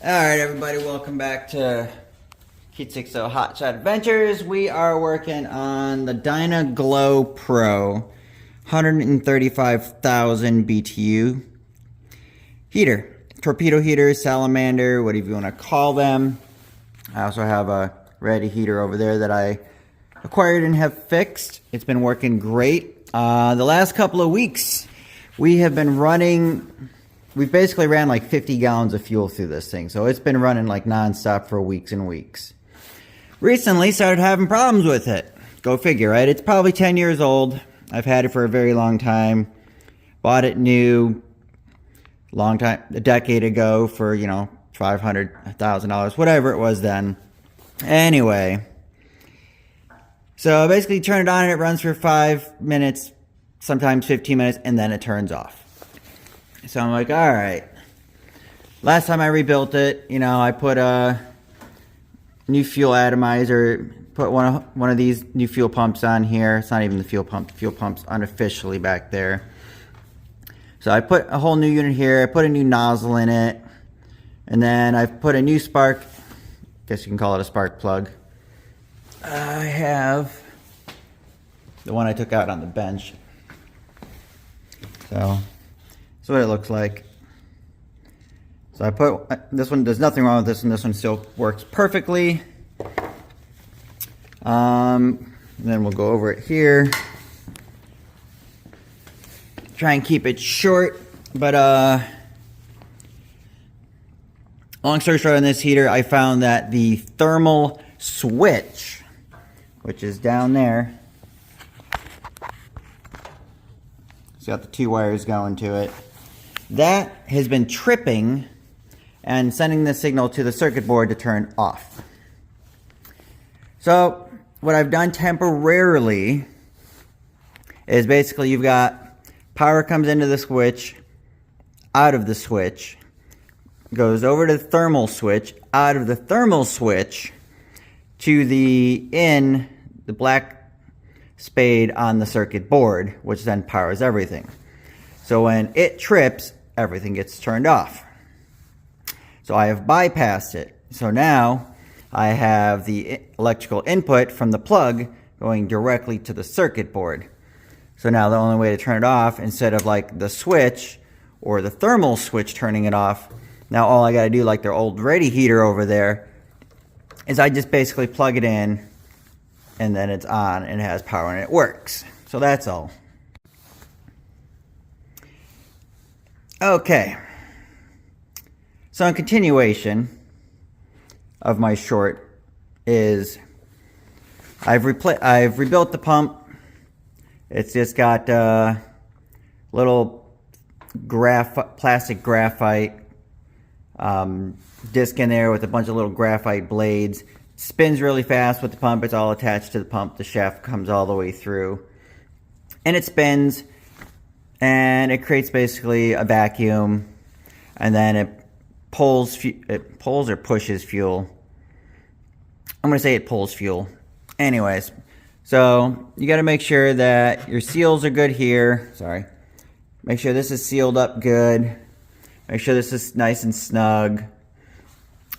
Alright everybody, welcome back to Keat 60 Hotshot Adventures. We are working on the dyna-glo Pro 135,000 BTU heater. Torpedo heater, salamander, whatever you want to call them. I also have a Reddy Heater over there that I acquired and have fixed. It's been working great. The last couple of weeks we have been running... We've basically ran like 50 gallons of fuel through this thing. So it's been running like nonstop for weeks and weeks. Recently started having problems with it. Go figure, right? It's probably 10 years old. I've had it for a very long time. Bought it new long time, a decade ago for, you know, $500, $1,000, whatever it was then. Anyway. So basically turn it on and it runs for 5 minutes, sometimes 15 minutes, and then it turns off. So I'm like, all right. Last time I rebuilt it, you know, I put a new fuel atomizer, put one of these new fuel pumps on here. It's not even the fuel pump. The fuel pump's unofficially back there. So I put a whole new unit here. I put a new nozzle in it. And then I've put a new spark, guess you can call it a spark plug. I have the one I took out on the bench. So... that's what it looks like. So I put this one. There's nothing wrong with this one. This one still works perfectly. Then we'll go over it here. Try and keep it short, but long story short on this heater, I found that the thermal switch, which is down there, it's got the 2 wires going to it. That has been tripping and sending the signal to the circuit board to turn off. So what I've done temporarily is basically you've got power comes into the switch, out of the switch, goes over to the thermal switch, out of the thermal switch to the black spade on the circuit board, which then powers everything. So when it trips, everything gets turned off. So I have bypassed it. So now I have the electrical input from the plug going directly to the circuit board. So now the only way to turn it off, instead of like the switch or the thermal switch turning it off, now all I got to do, like their old Reddy Heater over there, is I just basically plug it in and then it's on and it has power and it works. So that's all. Okay, so in continuation of my short is I've rebuilt the pump. It's just got a little plastic graphite disc in there with a bunch of little graphite blades. It spins really fast with the pump. It's all attached to the pump. The shaft comes all the way through, and it spins. And it creates basically a vacuum, and then it pulls or pushes fuel. I'm going to say it pulls fuel. Anyways, so you got to make sure that your seals are good here. Sorry. Make sure this is sealed up good. Make sure this is nice and snug.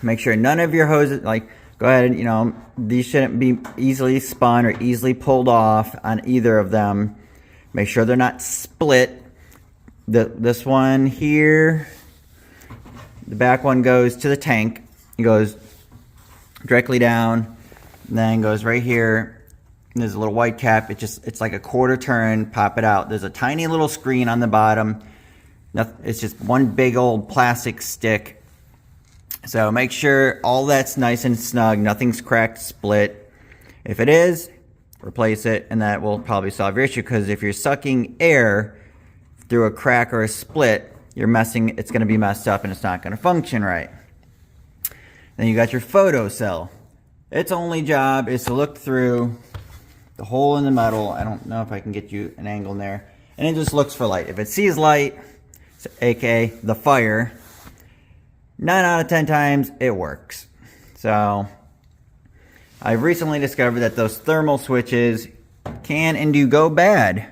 Make sure none of your hoses, like, go ahead and, you know, these shouldn't be easily spun or easily pulled off on either of them. Make sure they're not split. This one here, the back one goes to the tank. It goes directly down, and then goes right here. And there's a little white cap. It's like a quarter turn. Pop it out. There's a tiny little screen on the bottom. It's just one big old plastic stick. So make sure all that's nice and snug. Nothing's cracked, split. If it is, replace it, and that will probably solve your issue, because if you're sucking air through a crack or a split, it's going to be messed up and it's not going to function right. Then you got your photo cell. Its only job is to look through the hole in the metal. I don't know if I can get you an angle in there. And it just looks for light. If it sees light, aka the fire, 9 out of 10 times it works. So I've recently discovered that those thermal switches can and do go bad.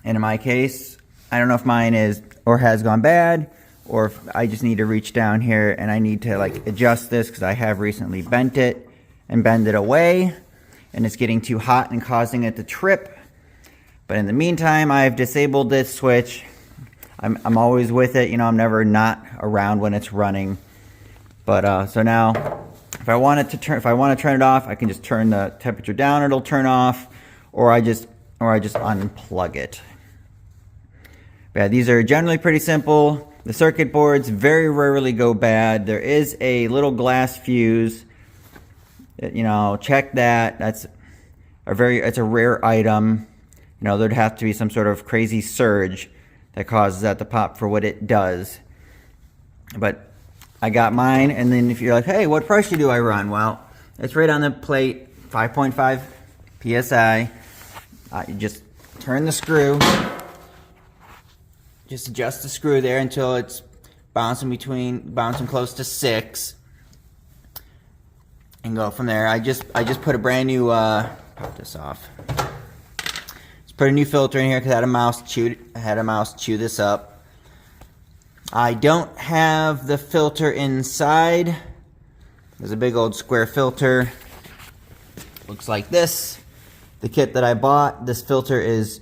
And in my case, I don't know if mine is or has gone bad, or if I just need to reach down here and I need to like adjust this because I have recently bent it and bend it away and it's getting too hot and causing it to trip. But in the meantime, I've disabled this switch. I'm always with it, you know, I'm never not around when it's running. But so now if I want to turn it off, I can just turn the temperature down, it'll turn off, or I just unplug it. But yeah, these are generally pretty simple. The circuit boards very rarely go bad. There is a little glass fuse. You know, check that. It's a rare item. You know, there'd have to be some sort of crazy surge that causes that to pop for what it does. But I got mine, and then if you're like, hey, what pressure do I run? Well, it's right on the plate, 5.5 PSI. You just turn the screw. Just adjust the screw there until it's bouncing close to 6. And go from there. I just put a brand new, pop this off. Just put a new filter in here because I had a mouse chew this up. I don't have the filter inside. There's a big old square filter. Looks like this. The kit that I bought, this filter is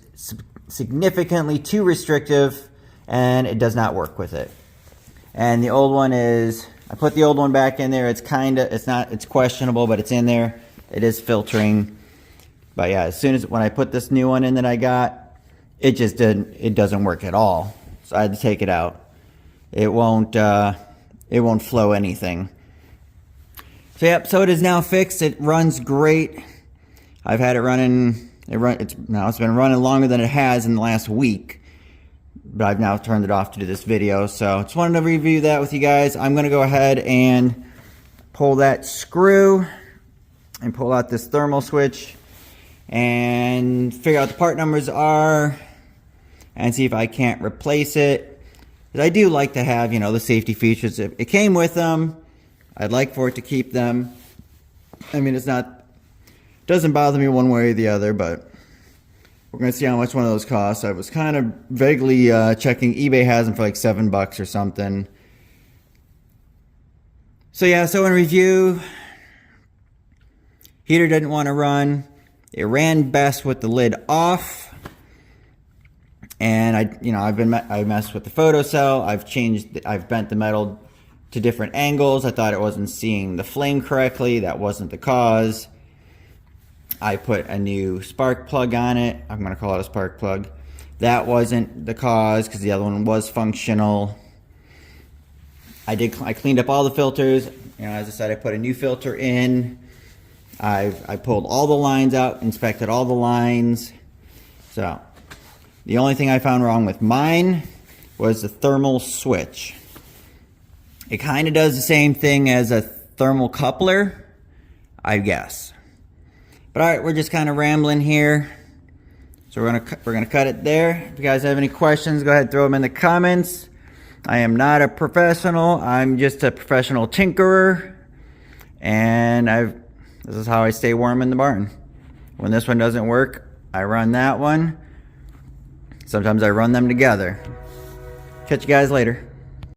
significantly too restrictive and it does not work with it. And the old one is, I put the old one back in there. It's questionable, but it's in there. It is filtering. But yeah, when I put this new one in that I got, it doesn't work at all. So I had to take it out. It won't flow anything. So yep, so it is now fixed. It runs great. I've had it running, it's been running longer than it has in the last week. But I've now turned it off to do this video. So just wanted to review that with you guys. I'm going to go ahead and pull that screw and pull out this thermal switch and figure out what the part numbers are and see if I can't replace it. But I do like to have, you know, the safety features. It came with them. I'd like for it to keep them. I mean, doesn't bother me one way or the other, but we're going to see how much one of those costs. I was kind of vaguely checking. eBay has them for like $7 or something. So yeah, so in review, heater didn't want to run. It ran best with the lid off. And I messed with the photocell. I've bent the metal to different angles. I thought it wasn't seeing the flame correctly. That wasn't the cause. I put a new spark plug on it. I'm going to call it a spark plug. That wasn't the cause because the other one was functional. I cleaned up all the filters. You know, as I said, I put a new filter in. I pulled all the lines out, inspected all the lines. So the only thing I found wrong with mine was the thermal switch. It kind of does the same thing as a thermal coupler, I guess. But all right, we're just kind of rambling here. So we're gonna cut it there. If you guys have any questions, go ahead and throw them in the comments. I am not a professional. I'm just a professional tinkerer. And this is how I stay warm in the barn. When this one doesn't work, I run that one. Sometimes I run them together. Catch you guys later.